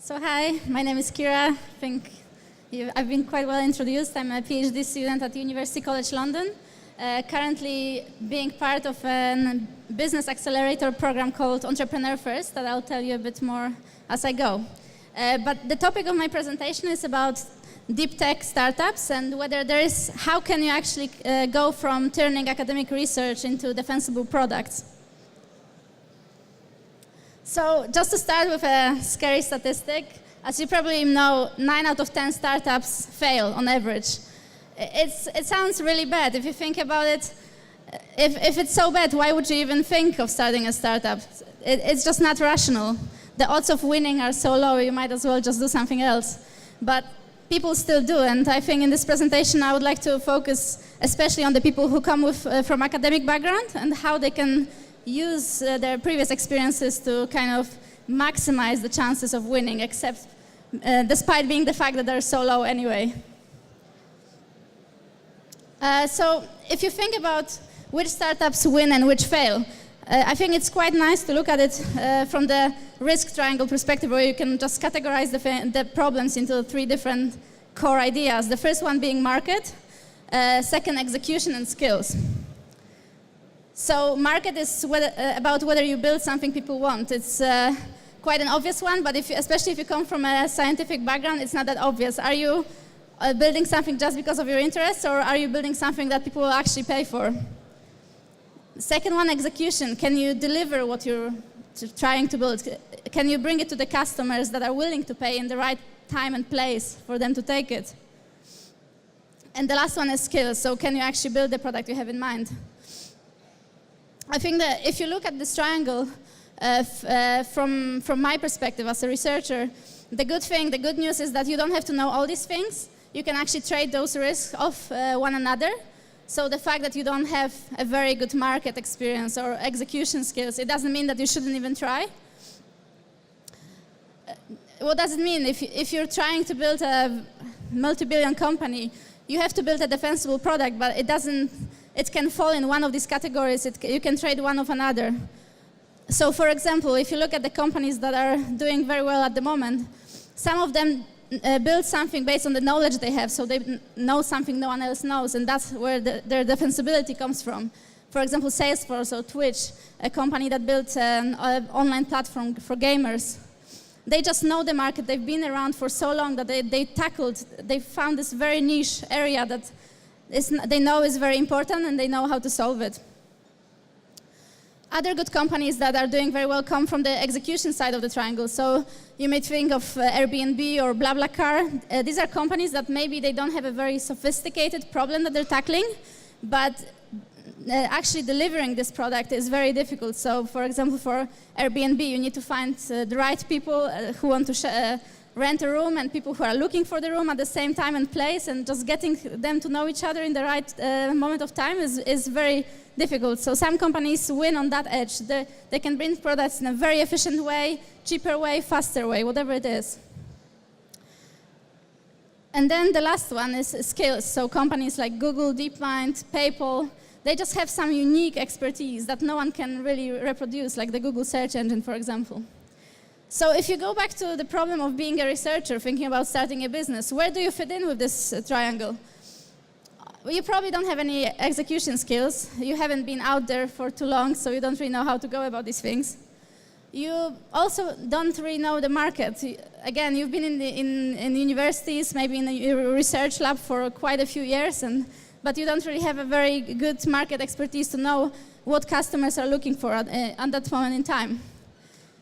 So hi, my name is Kira. I've been quite well introduced. I'm a PhD student at University College London, currently being part of a business accelerator program called Entrepreneur First that I'll tell you a bit more as I go. But the topic of my presentation is about deep tech startups and how can you actually go from turning academic research into defensible products. So just to start with a scary statistic, as you probably know, 9 out of 10 startups fail on average. It sounds really bad if you think about it. If it's so bad, why would you even think of starting a startup? It's just not rational. The odds of winning are so low, you might as well just do something else. But people still do, and I think in this presentation I would like to focus especially on the people who come from academic background and how they can use their previous experiences to kind of maximize the chances of winning, despite being the fact that they're so low anyway. So if you think about which startups win and which fail, I think it's quite nice to look at it from the risk triangle perspective, where you can just categorize the problems into 3 different core ideas. The first one being market, second execution, and skills. So market is about whether you build something people want. It's quite an obvious one, but especially if you come from a scientific background, it's not that obvious. Are you building something just because of your interests, or are you building something that people will actually pay for? Second one, execution. Can you deliver what you're trying to build? Can you bring it to the customers that are willing to pay in the right time and place for them to take it? And the last one is skills. So can you actually build the product you have in mind? I think that if you look at this triangle from my perspective as a researcher, the good news is that you don't have to know all these things. You can actually trade those risks off one another. So the fact that you don't have a very good market experience or execution skills, it doesn't mean that you shouldn't even try. What does it mean? If you're trying to build a multi-billion company, you have to build a defensible product, but it can fall in one of these categories. You can trade one of another. So for example, if you look at the companies that are doing very well at the moment, some of them build something based on the knowledge they have, so they know something no one else knows, and that's where their defensibility comes from. For example, Salesforce or Twitch, a company that built an online platform for gamers. They just know the market. They've been around for so long that they found this very niche area that they know is very important, and they know how to solve it. Other good companies that are doing very well come from the execution side of the triangle. So you may think of Airbnb or BlaBlaCar. These are companies that maybe they don't have a very sophisticated problem that they're tackling, but actually delivering this product is very difficult. So for example, for Airbnb, you need to find the right people who want to rent a room and people who are looking for the room at the same time and place, and just getting them to know each other in the right moment of time is very difficult. So some companies win on that edge. They can bring products in a very efficient way, cheaper way, faster way, whatever it is. And then the last one is skills. So companies like Google, DeepMind, PayPal, they just have some unique expertise that no one can really reproduce, like the Google search engine, for example. So if you go back to the problem of being a researcher, thinking about starting a business, where do you fit in with this triangle? Well, you probably don't have any execution skills. You haven't been out there for too long, so you don't really know how to go about these things. You also don't really know the market. Again, you've been in universities, maybe in a research lab for quite a few years, but you don't really have a very good market expertise to know what customers are looking for at that moment in time.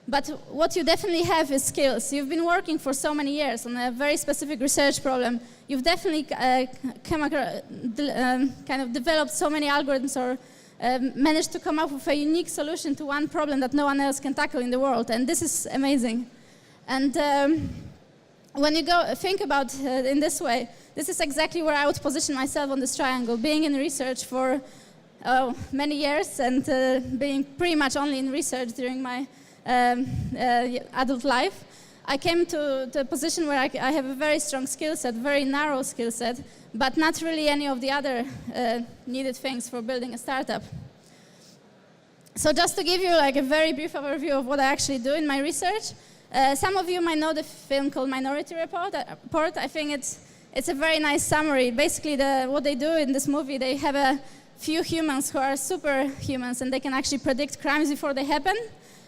But what you definitely have is skills. You've been working for so many years on a very specific research problem. You've definitely kind of developed so many algorithms or managed to come up with a unique solution to one problem that no one else can tackle in the world. And this is amazing. And when you think about it in this way, this is exactly where I would position myself on this triangle, being in research for many years and being pretty much only in research during my adult life. I came to a position where I have a very strong skill set, very narrow skill set, but not really any of the other needed things for building a startup. So just to give you like a very brief overview of what I actually do in my research, Some of you might know the film called Minority Report. I think it's a very nice summary. Basically, what they do in this movie, they have a few humans who are superhumans, and they can actually predict crimes before they happen.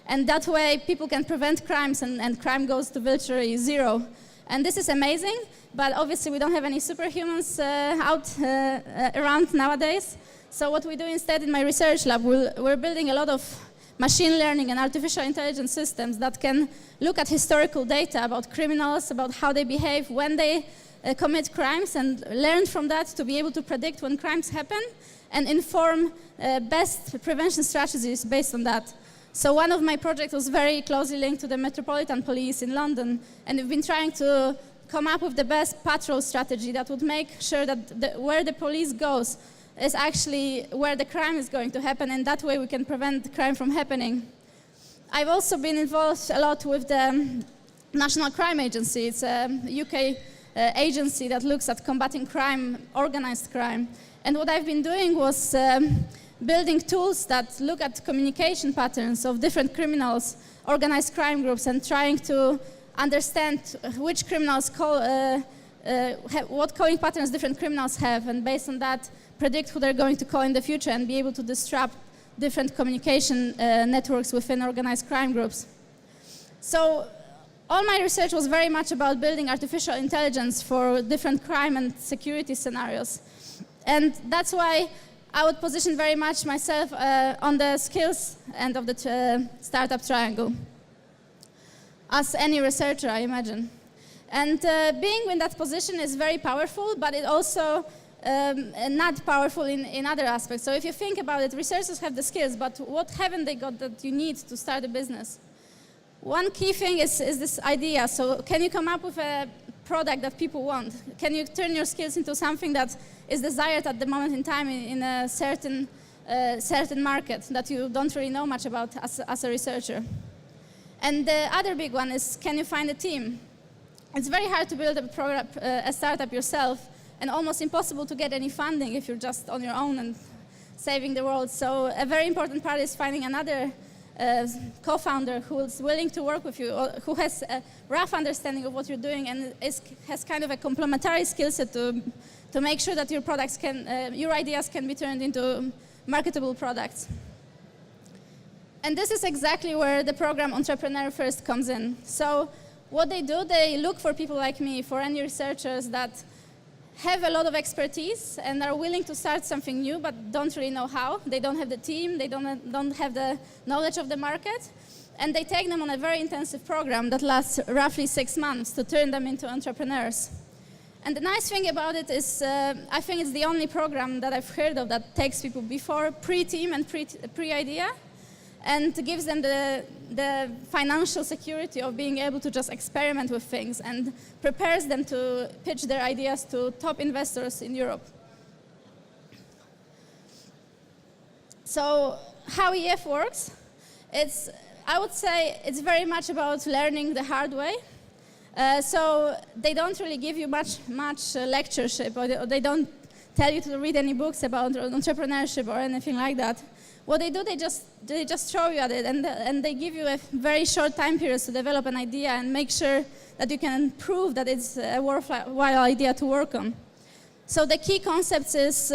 And that way, people can prevent crimes, and crime goes to virtually zero. And this is amazing, but obviously we don't have any superhumans around nowadays. So what we do instead in my research lab, we're building a lot of machine learning and artificial intelligence systems that can look at historical data about criminals, about how they behave when they commit crimes, and learn from that to be able to predict when crimes happen and inform best prevention strategies based on that. So one of my projects was very closely linked to the Metropolitan Police in London, and we've been trying to come up with the best patrol strategy that would make sure that where the police goes is actually where the crime is going to happen, and that way we can prevent crime from happening. I've also been involved a lot with the National Crime Agency. It's a UK agency that looks at combating crime, organized crime. And what I've been doing was building tools that look at communication patterns of different criminals, organized crime groups, and trying to understand which criminals what calling patterns different criminals have, and based on that, predict who they're going to call in the future and be able to disrupt different communication networks within organized crime groups. So all my research was very much about building artificial intelligence for different crime and security scenarios. And that's why I would position very much myself on the skills end of the startup triangle, as any researcher, I imagine. And being in that position is very powerful, but it also not powerful in other aspects. So if you think about it, researchers have the skills, but what haven't they got that you need to start a business? One key thing is this idea. So can you come up with a product that people want? Can you turn your skills into something that is desired at the moment in time in a certain market that you don't really know much about as a researcher? And the other big one is, can you find a team? It's very hard to build a startup yourself, and almost impossible to get any funding if you're just on your own and saving the world. So a very important part is finding another co-founder who is willing to work with you, or who has a rough understanding of what you're doing and has kind of a complementary skill set to make sure that your products your ideas can be turned into marketable products. And this is exactly where the program Entrepreneur First comes in. So what they do, they look for people like me, for any researchers that have a lot of expertise and are willing to start something new but don't really know how. They don't have the team, they don't have the knowledge of the market, and they take them on a very intensive program that lasts roughly 6 months to turn them into entrepreneurs. And the nice thing about it is I think it's the only program that I've heard of that takes people before pre-team and pre-idea and gives them the financial security of being able to just experiment with things, and prepares them to pitch their ideas to top investors in Europe. So how EF works, I would say it's very much about learning the hard way. So they don't really give you much lectureship, or they don't tell you to read any books about entrepreneurship or anything like that. What they do, they just throw you at it, and they give you a very short time period to develop an idea and make sure that you can prove that it's a worthwhile idea to work on. So the key concepts is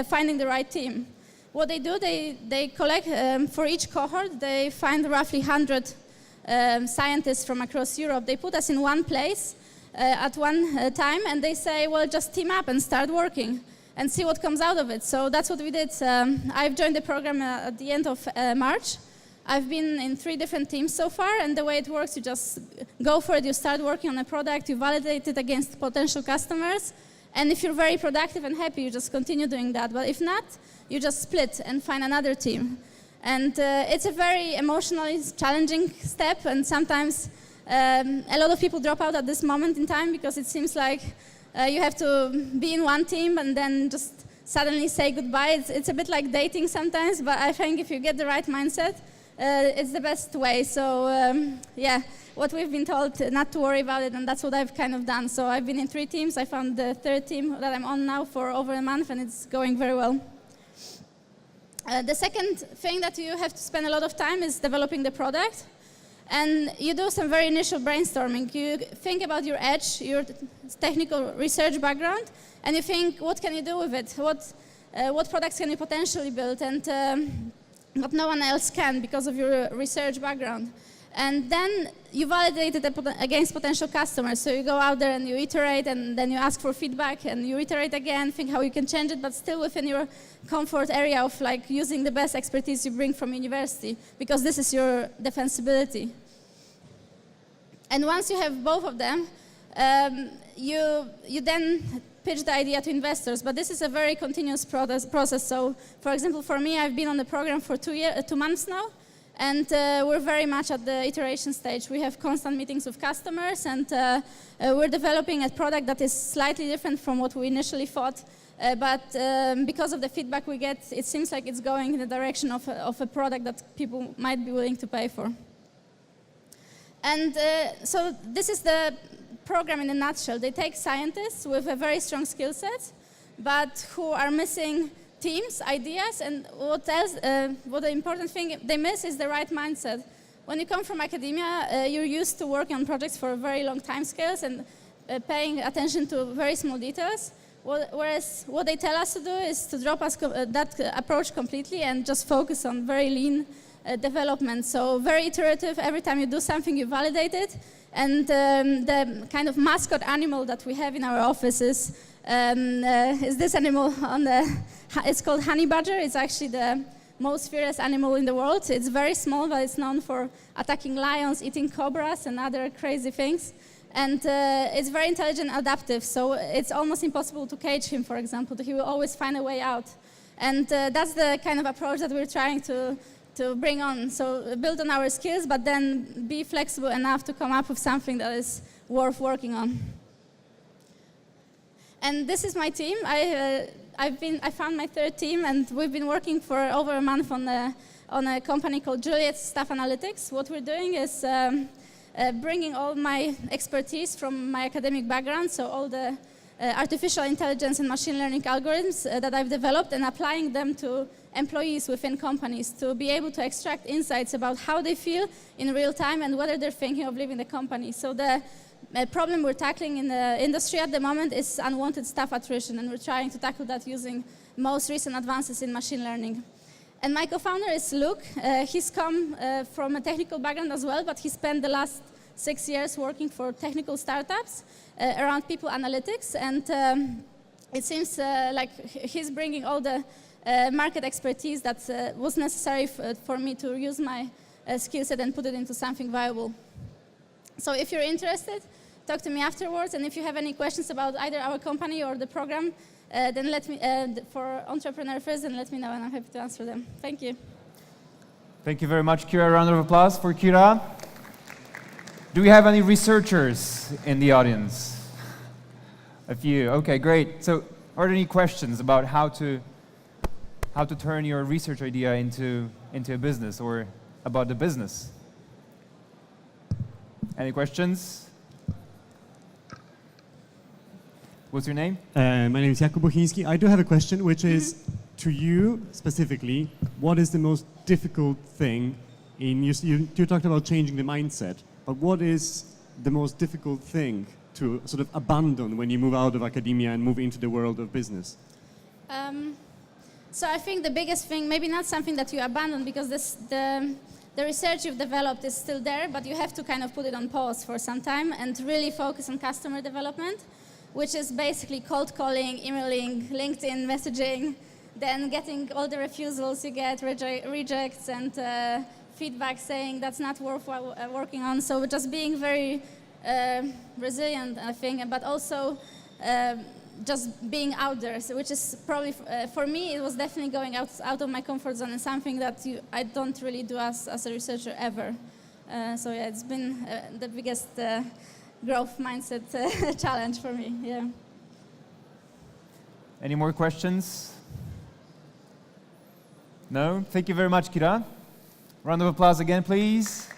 finding the right team. What they do, they collect, for each cohort, they find roughly 100 scientists from across Europe. They put us in one place at one time, and they say, well, just team up and start working and see what comes out of it. So that's what we did. I've joined the program at the end of March. I've been in 3 different teams so far, and the way it works, you just go for it, you start working on a product, you validate it against potential customers, and if you're very productive and happy, you just continue doing that. But if not, you just split and find another team. And it's a very emotionally challenging step, and sometimes a lot of people drop out at this moment in time because it seems like you have to be in one team and then just suddenly say goodbye. It's a bit like dating sometimes, but I think if you get the right mindset, it's the best way. So yeah, what we've been told, not to worry about it, and that's what I've kind of done. So I've been in 3 teams. I found the 3rd team that I'm on now for over a month, and it's going very well. The second thing that you have to spend a lot of time is developing the product. and you do some very initial brainstorming. You think about your edge, your technical research background, and you think, what can you do with it? What products can you potentially build, and what no one else can because of your research background. And then you validate it against potential customers. So you go out there and you iterate, and then you ask for feedback, and you iterate again, think how you can change it, but still within your comfort area of like using the best expertise you bring from university, because this is your defensibility. And once you have both of them, you then pitch the idea to investors, but this is a very continuous process. So, for example, for me, I've been on the program for 2 months now, and we're very much at the iteration stage. We have constant meetings with customers, and we're developing a product that is slightly different from what we initially thought, but because of the feedback we get, it seems like it's going in the direction of a product that people might be willing to pay for. And so this is the program in a nutshell. They take scientists with a very strong skill set, but who are missing teams, ideas, and what the important thing they miss is the right mindset. When you come from academia, you're used to working on projects for very long time scales and paying attention to very small details, whereas what they tell us to do is to drop us that approach completely and just focus on very lean development. So very iterative. Every time you do something, you validate it. And the kind of mascot animal that we have in our office is this animal it's called honey badger. It's actually the most fierce animal in the world. It's very small, but it's known for attacking lions, eating cobras, and other crazy things. And it's very intelligent and adaptive, so it's almost impossible to cage him, for example. He will always find a way out. And that's the kind of approach that we're trying to bring on. So build on our skills, but then be flexible enough to come up with something that is worth working on. And this is my team. I found my third team, and we've been working for over a month on a company called Juliet's Staff Analytics. What we're doing is bringing all my expertise from my academic background, so all the artificial intelligence and machine learning algorithms that I've developed, and applying them to employees within companies to be able to extract insights about how they feel in real time and whether they're thinking of leaving the company. So the problem we're tackling in the industry at the moment is unwanted staff attrition, and we're trying to tackle that using most recent advances in machine learning. And my co-founder is Luke. He's come from a technical background as well, but he spent the last 6 years working for technical startups around people analytics, and it seems like he's bringing all the market expertise that was necessary for me to use my skill set and put it into something viable. So if you're interested, talk to me afterwards, and if you have any questions about either our company or the program, then let me, for Entrepreneur First, then let me know, and I'm happy to answer them. Thank you. Thank you very much, Kira. A round of applause for Kira. Do we have any researchers in the audience? A few. Okay, great. So are there any questions about how to turn your research idea into a business, or about the business? Any questions? What's your name? My name is Kempińska. I do have a question, which is, to you specifically, what is the most difficult thing in you talked about changing the mindset, but what is the most difficult thing to sort of abandon when you move out of academia and move into the world of business? So I think the biggest thing, maybe not something that you abandon, because the research you've developed is still there, but you have to kind of put it on pause for some time and really focus on customer development, which is basically cold calling, emailing, LinkedIn messaging, then getting all the refusals you get, rejects, and feedback saying that's not worthwhile working on. So just being very resilient, I think, but also just being out there, so which is probably, for me, it was definitely going out of my comfort zone, and something that I don't really do as a researcher ever. So yeah, it's been the biggest growth mindset challenge for me, yeah. Any more questions? No? Thank you very much, Kira. Round of applause again, please.